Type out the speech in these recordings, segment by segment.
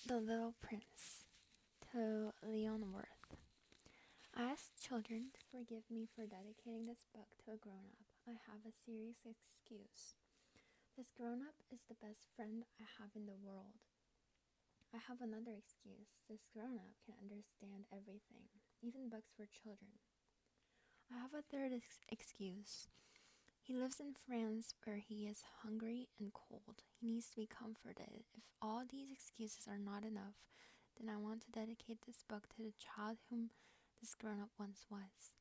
The Little Prince to Leon Worth. I ask children to forgive me for dedicating this book to a grown-up. I have a serious excuse. This grown-up is the best friend I have in the world. I have another excuse. This grown-up can understand everything, even books for children. I have a third excuse. He lives in France where he is hungry and cold. He needs to be comforted. If all these excuses are not enough, then I want to dedicate this book to the child whom this grown-up once was.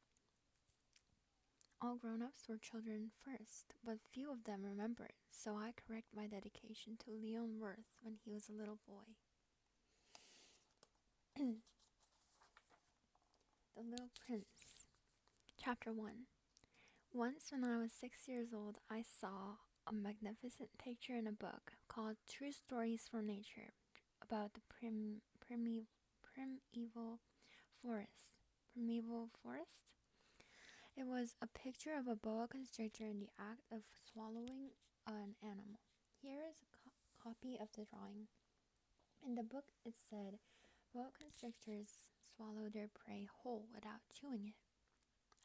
All grown-ups were children first, but few of them remember it, so I correct my dedication to Leon Worth when he was a little boy. The Little Prince. Chapter 1. Once when I was 6 years old, I saw a magnificent picture in a book called True Stories from Nature about the primeval forest. Primeval forest? It was a picture of a boa constrictor in the act of swallowing an animal. Here is a copy of the drawing. In the book it said, boa constrictors swallow their prey whole without chewing it.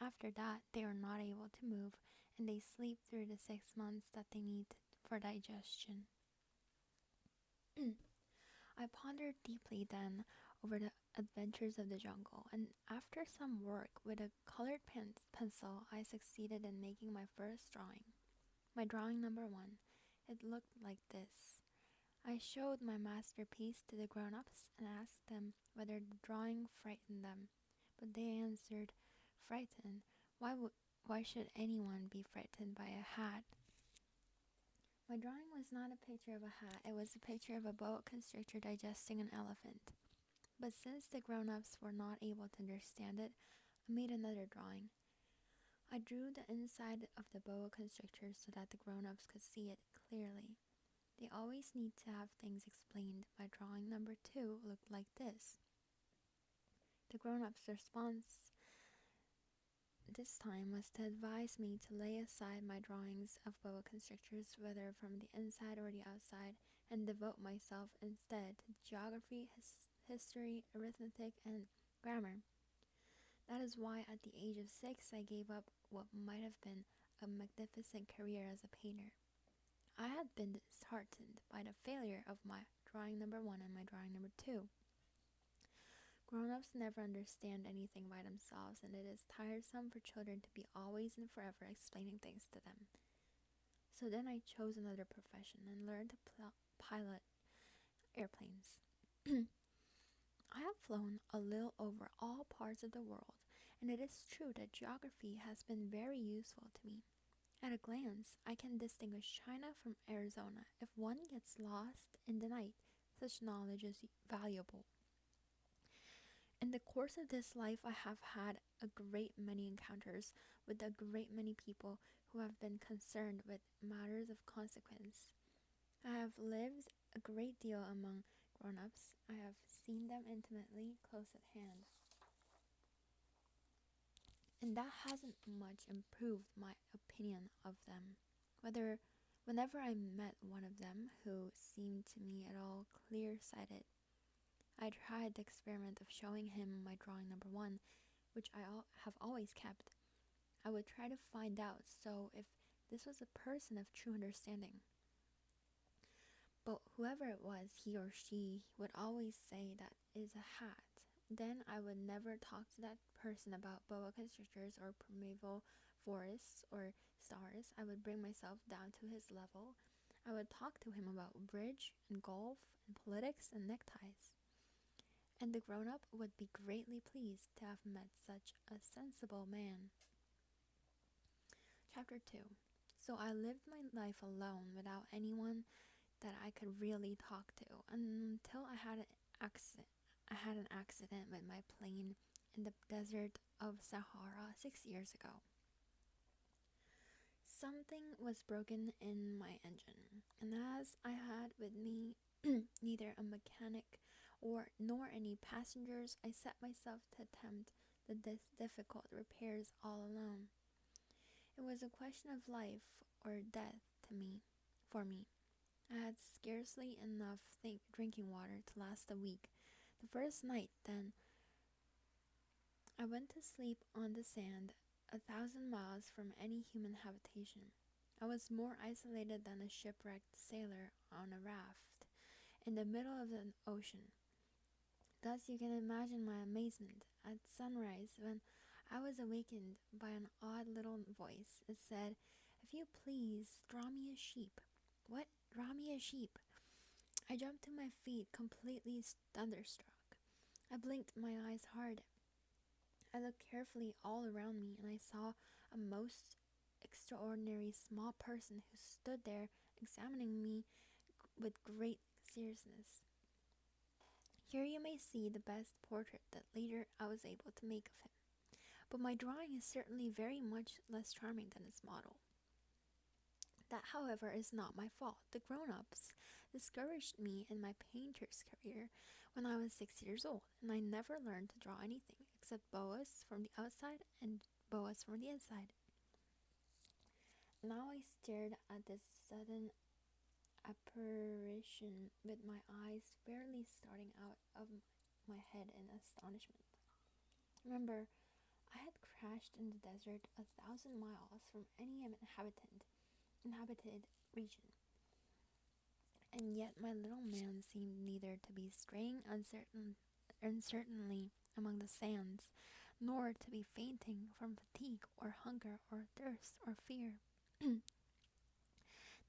After that, they are not able to move, and they sleep through the 6 months that they need for digestion. I pondered deeply then over the adventures of the jungle, and after some work with a colored pencil, I succeeded in making my first drawing. My drawing number 1. It looked like this. I showed my masterpiece to the grown-ups and asked them whether the drawing frightened them, but they answered, "Frightened? Why should anyone be frightened by a hat?" My drawing was not a picture of a hat, it was a picture of a boa constrictor digesting an elephant. But since the grown-ups were not able to understand it, I made another drawing. I drew the inside of the boa constrictor so that the grown-ups could see it clearly. They always need to have things explained. My drawing number 2 looked like this. The grown-ups' response this time was to advise me to lay aside my drawings of boa constrictors, whether from the inside or the outside, and devote myself instead to geography, history, arithmetic, and grammar. That is why at the age of 6 I gave up what might have been a magnificent career as a painter. I had been disheartened by the failure of my drawing number 1 and my drawing number 2. Grown-ups never understand anything by themselves, and it is tiresome for children to be always and forever explaining things to them. So then I chose another profession and learned to pilot airplanes. I have flown a little over all parts of the world, and it is true that geography has been very useful to me. At a glance, I can distinguish China from Arizona. If one gets lost in the night, such knowledge is valuable. In the course of this life, I have had a great many encounters with a great many people who have been concerned with matters of consequence. I have lived a great deal among grown-ups. I have seen them intimately, close at hand. And that hasn't much improved my opinion of them. Whenever I met one of them who seemed to me at all clear-sighted, I tried the experiment of showing him my drawing number 1, which I have always kept. I would try to find out if this was a person of true understanding. But whoever it was, he or she would always say that is a hat. Then I would never talk to that person about boa constrictors or primeval forests or stars. I would bring myself down to his level. I would talk to him about bridge and golf and politics and neckties. And the grown-up would be greatly pleased to have met such a sensible man. Chapter 2. So I lived my life alone without anyone that I could really talk to until I had an accident with my plane in the desert of Sahara 6 years ago. Something was broken in my engine, and as I had with me neither a mechanic nor any passengers, I set myself to attempt the difficult repairs all alone. It was a question of life or death for me. I had scarcely enough drinking water to last a week. The first night, then, I went to sleep on the sand, 1,000 miles from any human habitation. I was more isolated than a shipwrecked sailor on a raft in the middle of the ocean. Thus you can imagine my amazement at sunrise when I was awakened by an odd little voice. It said, "If you please, draw me a sheep." What? Draw me a sheep? I jumped to my feet, completely thunderstruck. I blinked my eyes hard. I looked carefully all around me, and I saw a most extraordinary small person who stood there examining me with great seriousness. Here you may see the best portrait that later I was able to make of him, but my drawing is certainly very much less charming than its model. That, however, is not my fault. The grown-ups discouraged me in my painter's career when I was 6 years old, and I never learned to draw anything except boas from the outside and boas from the inside. Now I stared at this sudden apparition with my eyes fairly starting out of my head in astonishment. Remember, I had crashed in the desert 1,000 miles from any inhabited region, and yet my little man seemed neither to be straying uncertainly among the sands, nor to be fainting from fatigue or hunger or thirst or fear.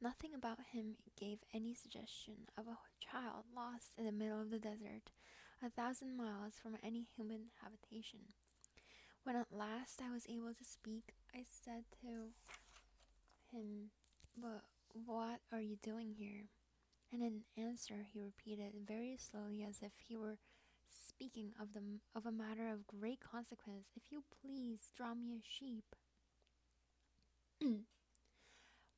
Nothing about him gave any suggestion of a child lost in the middle of the desert, 1,000 miles from any human habitation. When at last I was able to speak, I said to him, "But what are you doing here?" And in answer he repeated very slowly, as if he were speaking of a matter of great consequence, "If you please, draw me a sheep."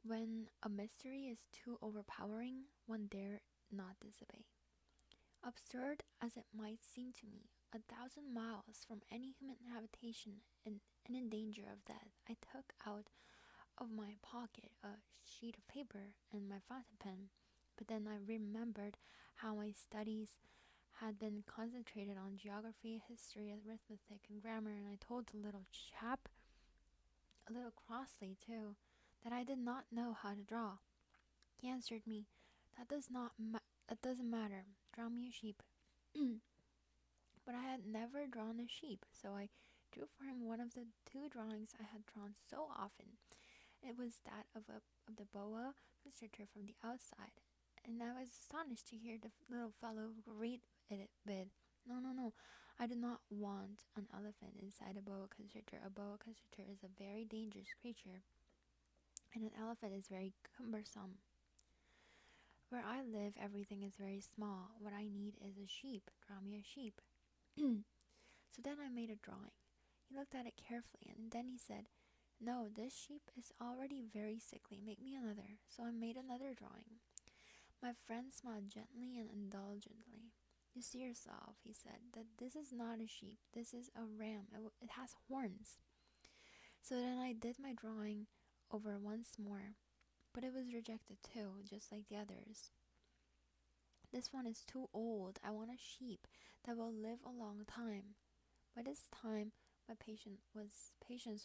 When a mystery is too overpowering, one dare not disobey. Absurd as it might seem to me, 1,000 miles from any human habitation and in danger of death, I took out of my pocket a sheet of paper and my fountain pen. But then I remembered how my studies had been concentrated on geography, history, arithmetic, and grammar, and I told the little chap, a little crossly too, that I did not know how to draw. He answered me, that doesn't matter. Draw me a sheep." But I had never drawn a sheep, so I drew for him one of the two drawings I had drawn so often. It was that of the boa constrictor from the outside, and I was astonished to hear the little fellow read it with, "No, no, no, I do not want an elephant inside a boa constrictor. A boa constrictor is a very dangerous creature, and an elephant is very cumbersome. Where I live, everything is very small. What I need is a sheep. Draw me a sheep." So then I made a drawing. He looked at it carefully, and then he said, "No, this sheep is already very sickly. Make me another." So I made another drawing. My friend smiled gently and indulgently. "You see yourself," he said, "that this is not a sheep. This is a ram. It has horns." So then I did my drawing over once more, but it was rejected too, just like the others. "This one is too old. I want a sheep that will live a long time." By this time, my patience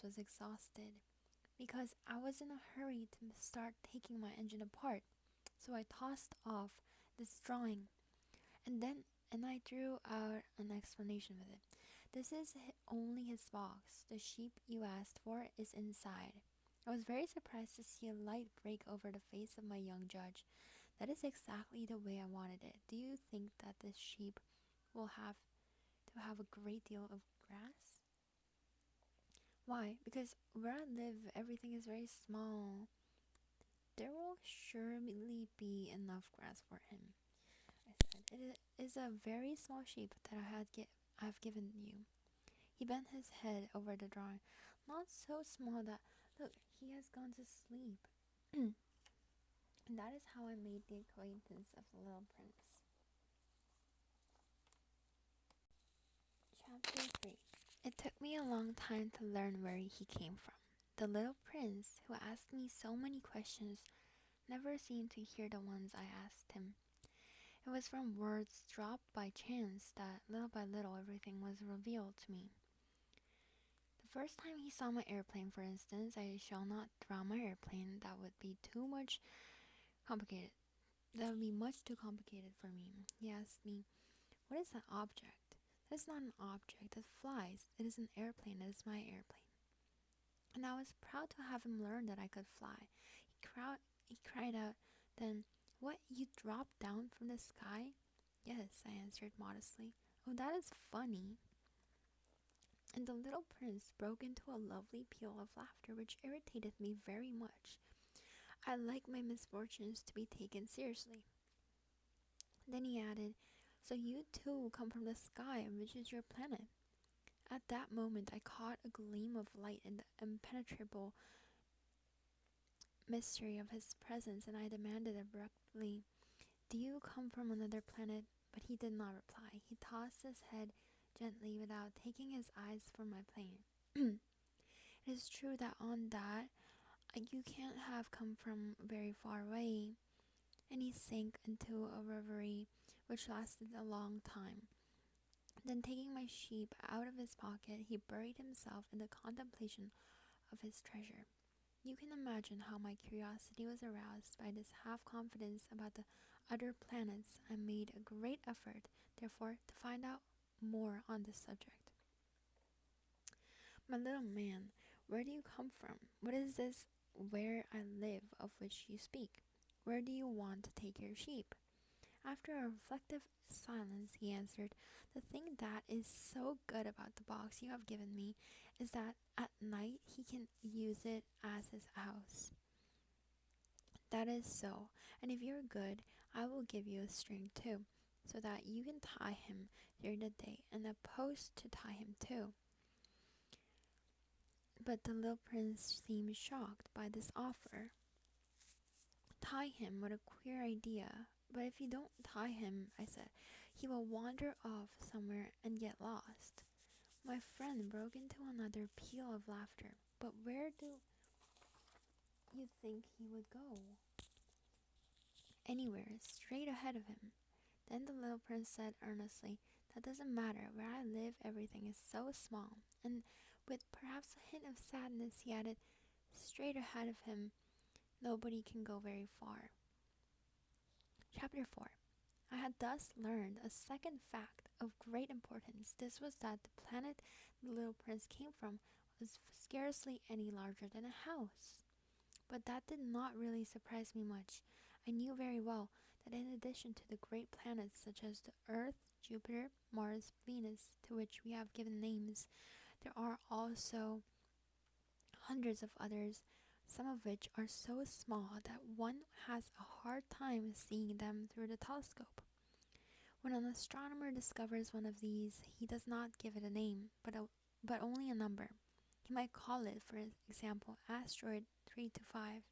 was exhausted, because I was in a hurry to start taking my engine apart. So I tossed off this drawing, and I drew out an explanation with it. "This is only his box. The sheep you asked for is inside." I was very surprised to see a light break over the face of my young judge. "That is exactly the way I wanted it. Do you think that this sheep will have to have a great deal of grass?" "Why? Because where I live, everything is very small. There will surely be enough grass for him," I said. "It is a very small sheep that I have given you." He bent his head over the drawing. "Not so small that, look, he has gone to sleep." And that is how I made the acquaintance of the little prince. Chapter 3. It took me a long time to learn where he came from. The little prince, who asked me so many questions, never seemed to hear the ones I asked him. It was from words dropped by chance that, little by little, everything was revealed to me. The first time he saw my airplane, for instance, I shall not draw my airplane, that would be complicated. That would be much too complicated for me. He asked me, "What is that object?" "That is not an object that flies. It is an airplane. It is my airplane." And I was proud to have him learn that I could fly. He cried out, "Then, what, you dropped down from the sky?" "Yes," I answered modestly. "Oh, that is funny." And the little prince broke into a lovely peal of laughter which irritated me very much. I like my misfortunes to be taken seriously. Then he added, "So you too come from the sky, and which is your planet?" At that moment I caught a gleam of light in the impenetrable mystery of his presence, and I demanded abruptly, "Do you come from another planet?" But he did not reply. He tossed his head gently without taking his eyes from my plane. It is true that on that you can't have come from very far away. And he sank into a reverie which lasted a long time. Then, taking my sheep out of his pocket, he buried himself in the contemplation of his treasure. You can imagine how my curiosity was aroused by this half-confidence about the other planets. I made a great effort, therefore, to find out more on this subject. "My little man, where do you come from? What is this 'where I live' of which you speak? Where do you want to take your sheep?" After a reflective silence, he answered, "The thing that is so good about the box you have given me is that at night he can use it as his house." "That is so, and if you're good, I will give you a string too, so that you can tie him during the day, and a post to tie him to." But the little prince seemed shocked by this offer. "Tie him? What a queer idea. But if you don't tie him," I said, "he will wander off somewhere and get lost." My friend broke into another peal of laughter. "But where do you think he would go?" "Anywhere, straight ahead of him." Then the little prince said earnestly, "That doesn't matter. Where I live, everything is so small." And with perhaps a hint of sadness, he added, "Straight ahead of him, nobody can go very far." Chapter 4. I had thus learned a second fact of great importance. This was that the planet the little prince came from was scarcely any larger than a house. But that did not really surprise me much. I knew very well that in addition to the great planets such as the Earth, Jupiter, Mars, Venus, to which we have given names, there are also hundreds of others, some of which are so small that one has a hard time seeing them through the telescope. When an astronomer discovers one of these, he does not give it a name, but only a number. He might call it, for example, asteroid 325.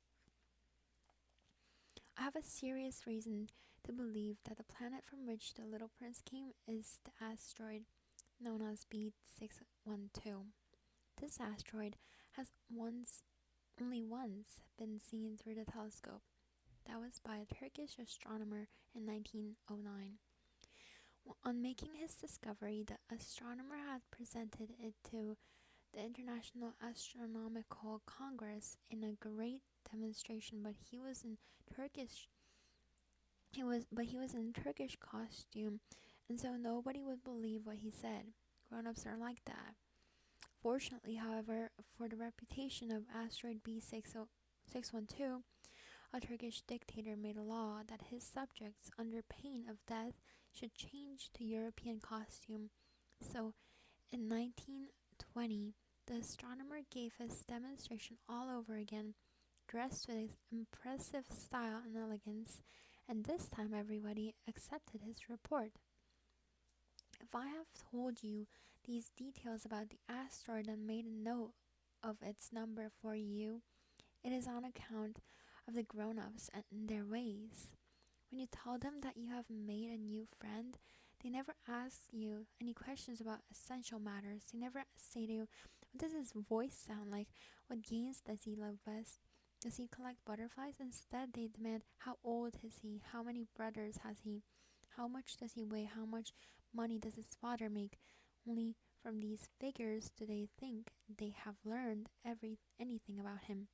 I have a serious reason to believe that the planet from which the little prince came is the asteroid known as B612. This asteroid has only once been seen through the telescope. That was by a Turkish astronomer in 1909. On making his discovery, the astronomer had presented it to the International Astronomical Congress in a great demonstration, but he was in Turkish costume, and so nobody would believe what he said. Grown-ups are like that. Fortunately, however, for the reputation of asteroid B612, a Turkish dictator made a law that his subjects, under pain of death, should change to European costume. So, in 1920, the astronomer gave his demonstration all over again, dressed with impressive style and elegance, and this time everybody accepted his report. If I have told you these details about the asteroid and made a note of its number for you, it is on account of the grown-ups and their ways. When you tell them that you have made a new friend, they never ask you any questions about essential matters. They never say to you, "What does his voice sound like? What games does he love best?" Does he collect butterflies? Instead, they demand, how old is he? How many brothers has he? How much does he weigh? How much money does his father make? Only from these figures do they think they have learned anything about him.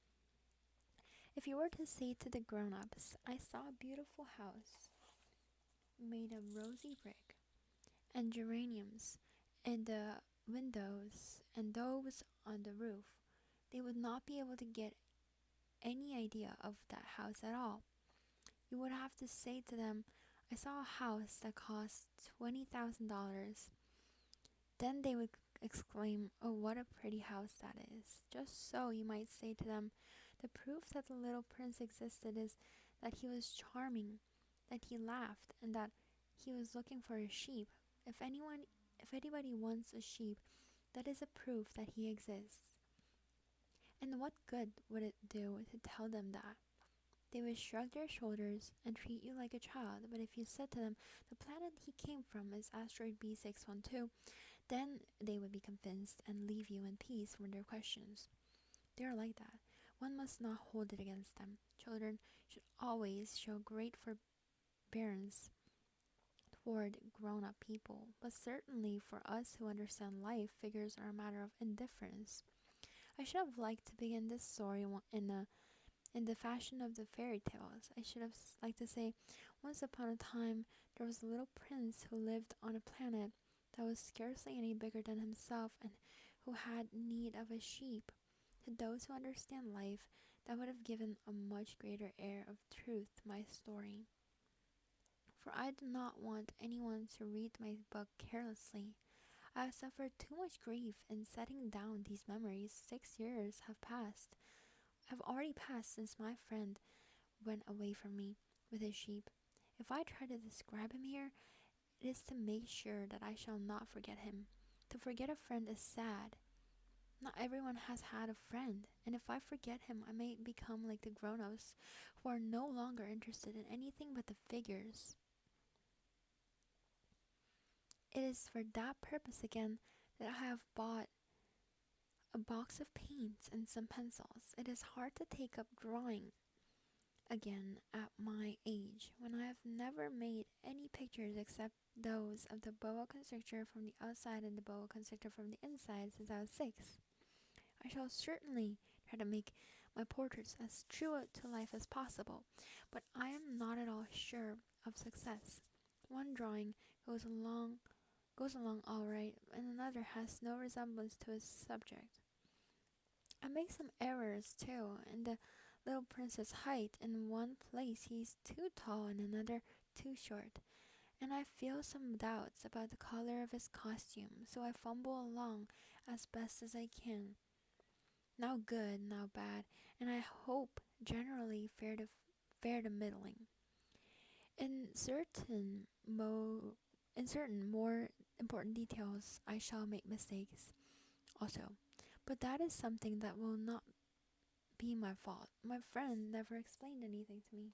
If you were to say to the grown-ups, I saw a beautiful house made of rosy brick and geraniums in the windows and those on the roof, they would not be able to get any idea of that house at all. You would have to say to them, I saw a house that cost $20,000. Then they would exclaim, oh, what a pretty house that is. Just so you might say to them, the proof that the little prince existed is that he was charming, that he laughed, and that he was looking for a sheep. If anybody wants a sheep, that is a proof that he exists. And what good would it do to tell them that? They would shrug their shoulders and treat you like a child, but if you said to them, the planet he came from is asteroid B612, then they would be convinced and leave you in peace from their questions. They are like that. One must not hold it against them. Children should always show great forbearance toward grown-up people, but certainly for us who understand life, figures are a matter of indifference. I should have liked to begin this story in the fashion of the fairy tales. I should have liked to say, once upon a time there was a little prince who lived on a planet that was scarcely any bigger than himself and who had need of a sheep. To those who understand life, that would have given a much greater air of truth to my story. For I do not want anyone to read my book carelessly. I have suffered too much grief in setting down these memories. 6 years have already passed since my friend went away from me with his sheep. If I try to describe him here, it is to make sure that I shall not forget him. To forget a friend is sad. Not everyone has had a friend, and if I forget him, I may become like the grown-ups, who are no longer interested in anything but the figures. It is for that purpose again that I have bought a box of paints and some pencils. It is hard to take up drawing again at my age, when I have never made any pictures except those of the boa constrictor from the outside and the boa constrictor from the inside since I was 6. I shall certainly try to make my portraits as true to life as possible, but I am not at all sure of success. One drawing goes along all right, and another has no resemblance to its subject. I make some errors too, in the little prince's height. In one place he's too tall and another too short, and I feel some doubts about the color of his costume, so I fumble along as best as I can. Now good, now bad, and I hope generally fair to middling. In certain more important details I shall make mistakes also, but that is something that will not be my fault. My friend never explained anything to me.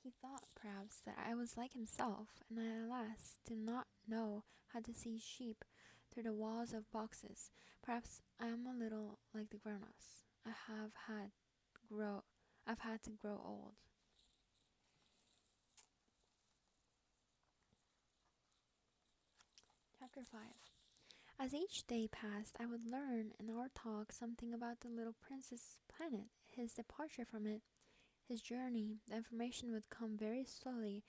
He thought perhaps that I was like himself, and I alas do not know how to see sheep through the walls of boxes. Perhaps I am a little like the grown-ups. I've had to grow old. Chapter 5. As each day passed, I would learn in our talk something about the little prince's planet, his departure from it, his journey. The information would come very slowly,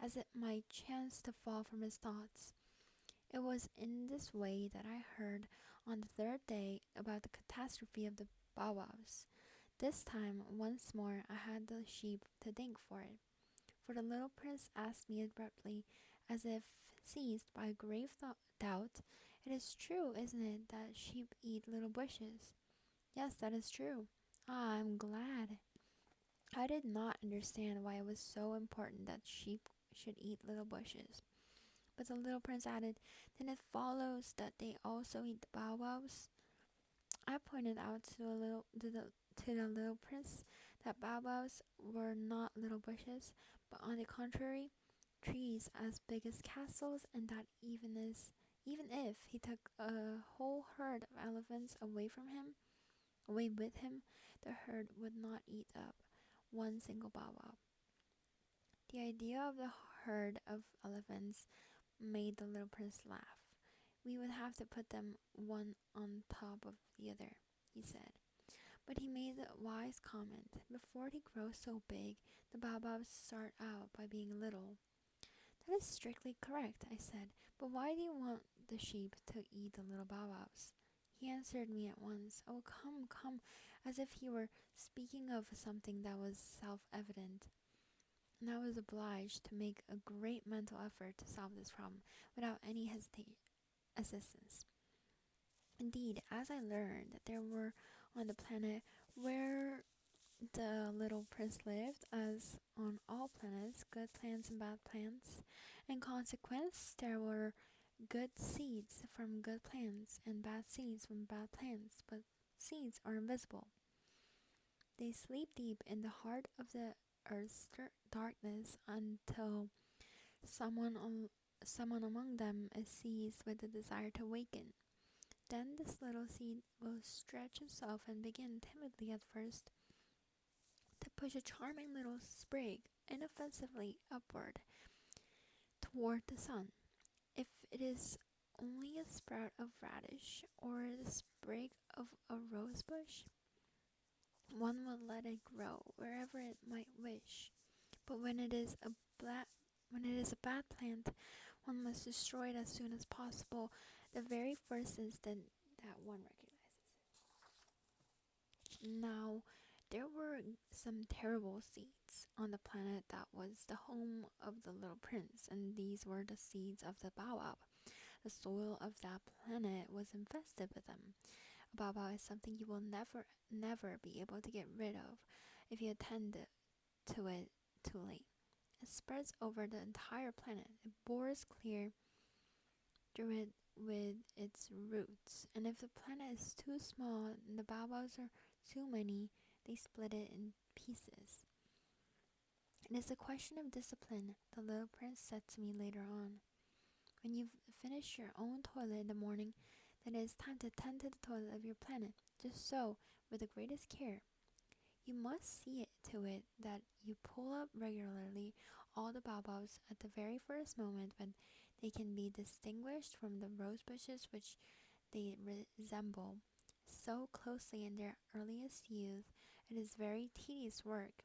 as it might chance to fall from his thoughts. It was in this way that I heard on the third day about the catastrophe of the bow-wows. This time, once more, I had the sheep to thank for it. For the little prince asked me abruptly, as if seized by a grave doubt, it is true, isn't it, that sheep eat little bushes? Yes, that is true. Ah, I'm glad. I did not understand why it was so important that sheep should eat little bushes. But the little prince added, then it follows that they also eat the bow-wows? I pointed out to the little prince that bow-wows were not little bushes, but on the contrary, trees as big as castles, and that even if he took a whole herd of elephants away from him, Away with him, the herd would not eat up one single baobab. The idea of the herd of elephants made the little prince laugh. We would have to put them one on top of the other, he said. But he made the wise comment, before they grow so big, the baobabs start out by being little. That is strictly correct, I said, but why do you want the sheep to eat the little baobabs? He answered me at once, oh, come, come, as if he were speaking of something that was self-evident. And I was obliged to make a great mental effort to solve this problem without any assistance. Indeed, as I learned that there were on the planet where the little prince lived, as on all planets, good plants and bad plants. In consequence, there were good seeds from good plants and bad seeds from bad plants, but seeds are invisible. They sleep deep in the heart of the earth's darkness until someone among them is seized with the desire to awaken. Then this little seed will stretch himself and begin timidly at first to push a charming little sprig inoffensively upward toward the sun. If it is only a sprout of radish or the sprig of a rose bush, one will let it grow wherever it might wish. But when it is a bad plant, one must destroy it as soon as possible, the very first instant that one recognizes it. Now, there were some terrible seeds on the planet that was the home of the little prince, and these were the seeds of the baobab. The soil of that planet was infested with them. A baobab is something you will never be able to get rid of if you attend to it too late. It spreads over the entire planet. It bores clear through it with its roots, and if the planet is too small and the baobabs are too many, they split it in pieces. It is a question of discipline, the little prince said to me later on. When you've finished your own toilet in the morning, then it is time to tend to the toilet of your planet, just so, with the greatest care. You must see to it that you pull up regularly all the baobabs at the very first moment when they can be distinguished from the rose bushes which they resemble so closely in their earliest youth. It is very tedious work,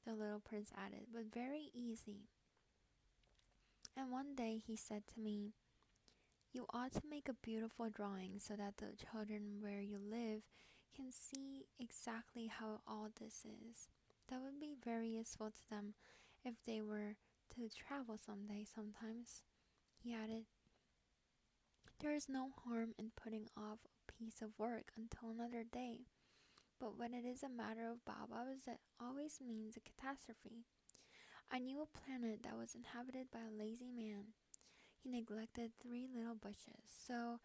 the little prince added, but very easy. And one day he said to me, you ought to make a beautiful drawing so that the children where you live can see exactly how all this is. That would be very useful to them if they were to travel someday sometimes, he added. There is no harm in putting off a piece of work until another day, but when it is a matter of baobabs, that always means a catastrophe. I knew a planet that was inhabited by a lazy man. He neglected 3 little bushes, so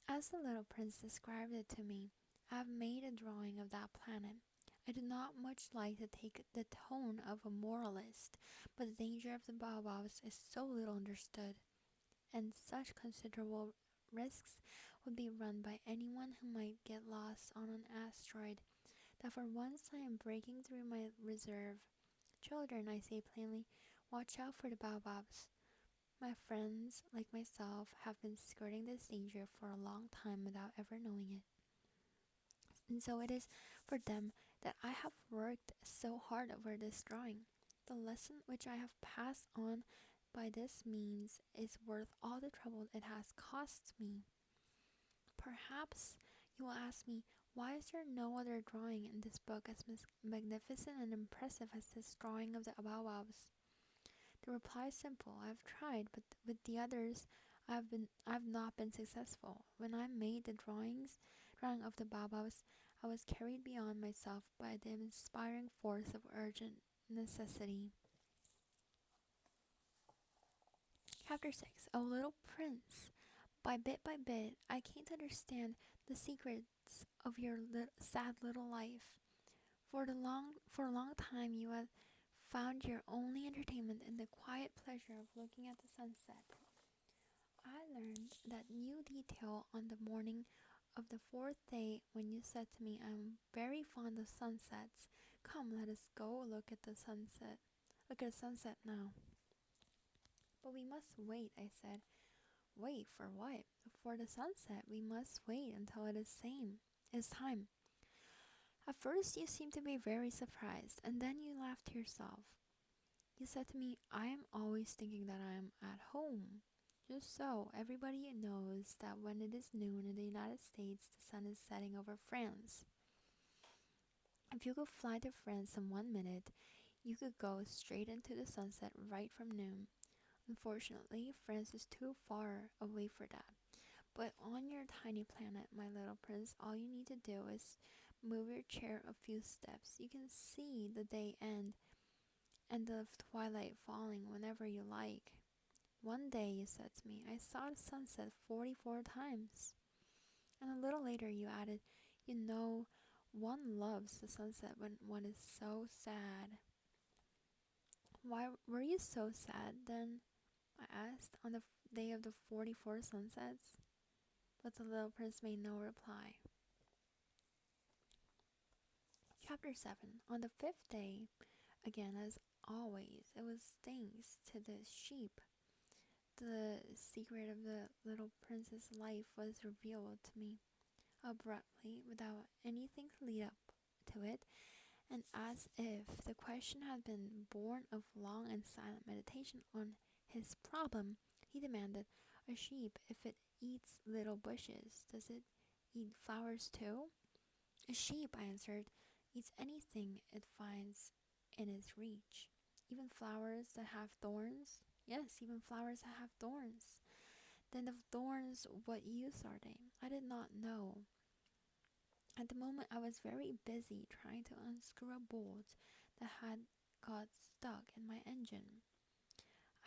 as the little prince described it to me, I have made a drawing of that planet. I do not much like to take the tone of a moralist, but the danger of the baobabs is so little understood, and such considerable risks would be run by anyone who might get lost on an asteroid, that for once I am breaking through my reserve. Children, I say plainly, watch out for the baobabs. My friends, like myself, have been skirting this danger for a long time without ever knowing it. And so it is for them that I have worked so hard over this drawing. The lesson which I have passed on by this means is worth all the trouble it has cost me. Perhaps you will ask me, why is there no other drawing in this book as magnificent and impressive as this drawing of the baobabs? The reply is simple. I have tried, but with the others, I have not been successful. When I made the drawing of the baobabs, I was carried beyond myself by the inspiring force of urgent necessity. Chapter 6. O little prince, by bit, I came to understand the secrets of your sad little life. For a long time you have found your only entertainment in the quiet pleasure of looking at the sunset. I learned that new detail on the morning of the fourth day, when you said to me, I'm very fond of sunsets. Come, let us go look at the sunset. Look at the sunset now. But we must wait, I said. Wait for what? For the sunset. We must wait until it is time. At first you seemed to be very surprised, and then you laughed to yourself. You said to me, I am always thinking that I am at home. Just so, everybody knows that when it is noon in the United States, the sun is setting over France. If you could fly to France in 1 minute, you could go straight into the sunset right from noon. Unfortunately, France is too far away for that. But on your tiny planet, my little prince, all you need to do is move your chair a few steps. You can see the day end and the twilight falling whenever you like. One day, you said to me, I saw the sunset 44 times. And a little later you added, you know, one loves the sunset when one is so sad. Why were you so sad then? I asked, on the day of the 44 sunsets. But the little prince made no reply. Chapter 7. On the fifth day, again as always, it was thanks to the sheep. The secret of the little prince's life was revealed to me abruptly, without anything to lead up to it, and as if the question had been born of long and silent meditation on his problem. He demanded, a sheep, if it eats little bushes, does it eat flowers too? A sheep, I answered, eats anything it finds in its reach. Even flowers that have thorns? Yes, even flowers that have thorns. Then of thorns, what use are they? I did not know. At the moment I was very busy trying to unscrew a bolt that had got stuck in my engine.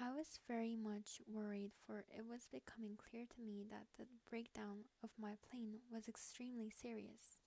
I was very much worried, for it was becoming clear to me that the breakdown of my plane was extremely serious.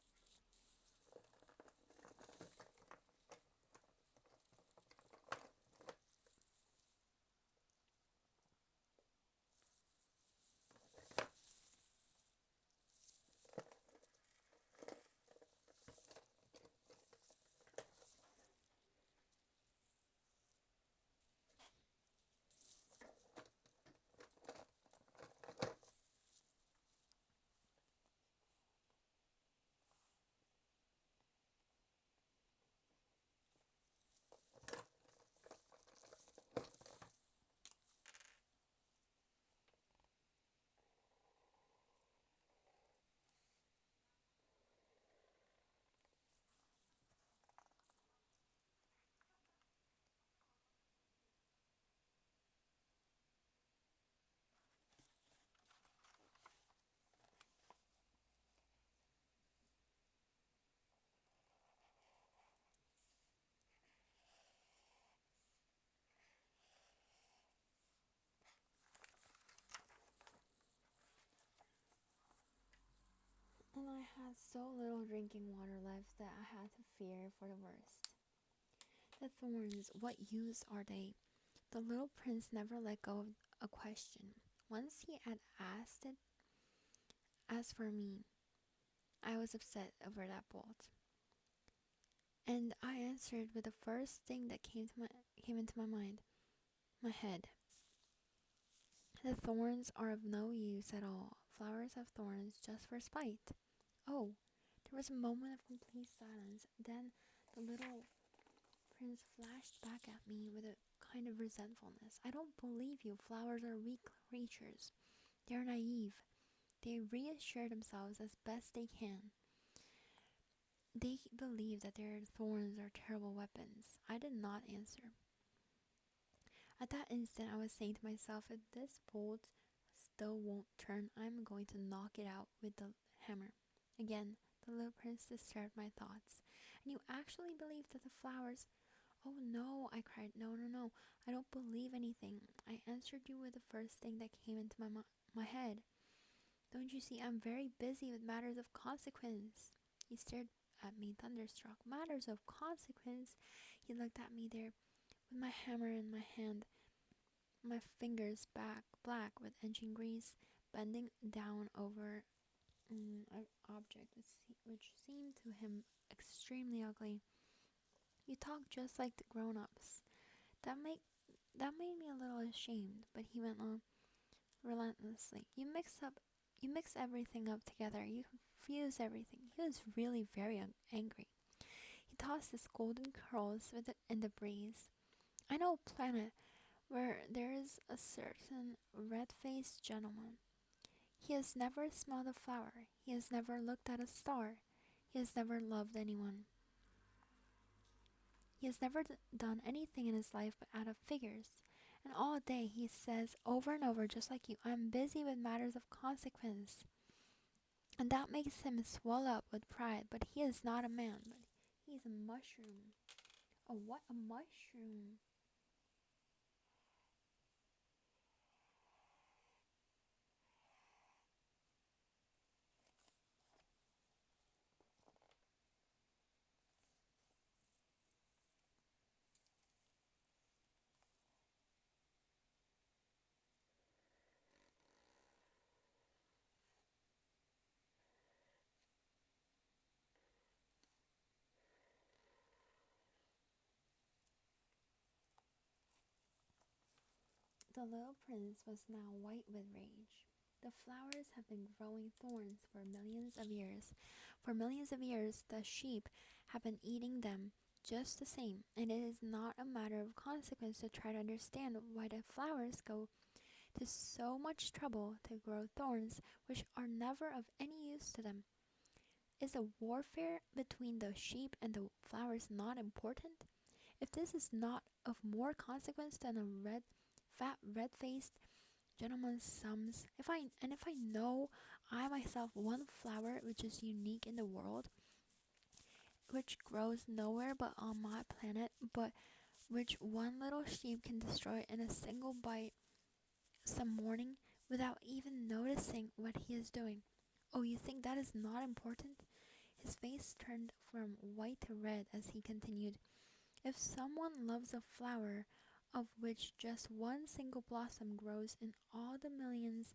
And I had so little drinking water left that I had to fear for the worst. The thorns, what use are they? The little prince never let go of a question. Once he had asked it. As for me, I was upset over that bolt. And I answered with the first thing that came into my mind, my head. The thorns are of no use at all. Flowers have thorns just for spite. Oh, there was a moment of complete silence. Then the little prince flashed back at me with a kind of resentfulness. I don't believe you. Flowers are weak creatures. They are naive. They reassure themselves as best they can. They believe that their thorns are terrible weapons. I did not answer. At that instant, I was saying to myself, if this bolt still won't turn, I'm going to knock it out with the hammer. Again, the little prince disturbed my thoughts. And you actually believe that the flowers... Oh no, I cried. No, no, no. I don't believe anything. I answered you with the first thing that came into my head. Don't you see, I'm very busy with matters of consequence. He stared at me, thunderstruck. Matters of consequence? He looked at me there with my hammer in my hand, my fingers black with engine grease, bending down over object which seemed to him extremely ugly. You talk just like the grown-ups. That made that made me a little ashamed, but he went on relentlessly. You mix everything up together. You confuse everything. He was really very angry. He tossed his golden curls in the breeze. I know a planet where there is a certain red-faced gentleman. He has never smelled a flower. He has never looked at a star. He has never loved anyone. He has never done anything in his life but add up figures. And all day he says over and over, just like you, I'm busy with matters of consequence. And that makes him swell up with pride, but he is not a man, but he's a mushroom. A what? A mushroom. The little prince was now white with rage. The flowers have been growing thorns for millions of years. For millions of years, the sheep have been eating them just the same, and it is not a matter of consequence to try to understand why the flowers go to so much trouble to grow thorns which are never of any use to them. Is the warfare between the sheep and the flowers not important? If this is not of more consequence than a red-faced gentleman's sums, if I know I myself one flower which is unique in the world, which grows nowhere but on my planet, but which one little sheep can destroy in a single bite some morning without even noticing what he is doing. Oh, you think that is not important? His face turned from white to red as he continued. If someone loves a flower of which just one single blossom grows in all the millions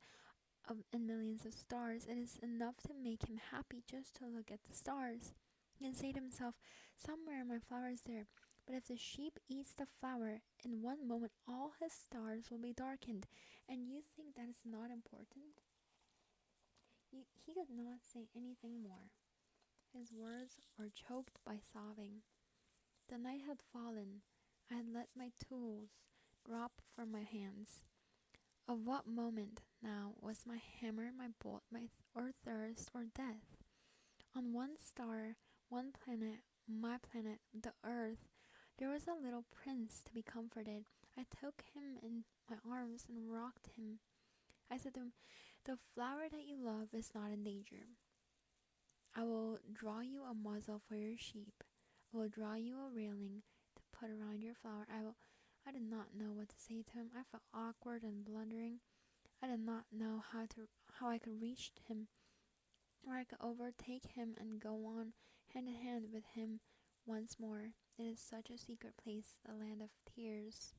of stars, it is enough to make him happy just to look at the stars. He can say to himself, somewhere my flower is there. But if the sheep eats the flower, in one moment all his stars will be darkened. And you think that is not important? He could not say anything more. His words were choked by sobbing. The night had fallen. I had let my tools drop from my hands. Of what moment now was my hammer, my bolt, or thirst, or death? On one star, one planet, my planet, the earth, there was a little prince to be comforted. I took him in my arms and rocked him. I said to him, the flower that you love is not in danger. I will draw you a muzzle for your sheep. I will draw you a railing to put around your flower. I did not know what to say to him. I felt awkward and blundering. I did not know how I could reach him, or I could overtake him and go on hand in hand with him once more. It is such a secret place, the land of tears.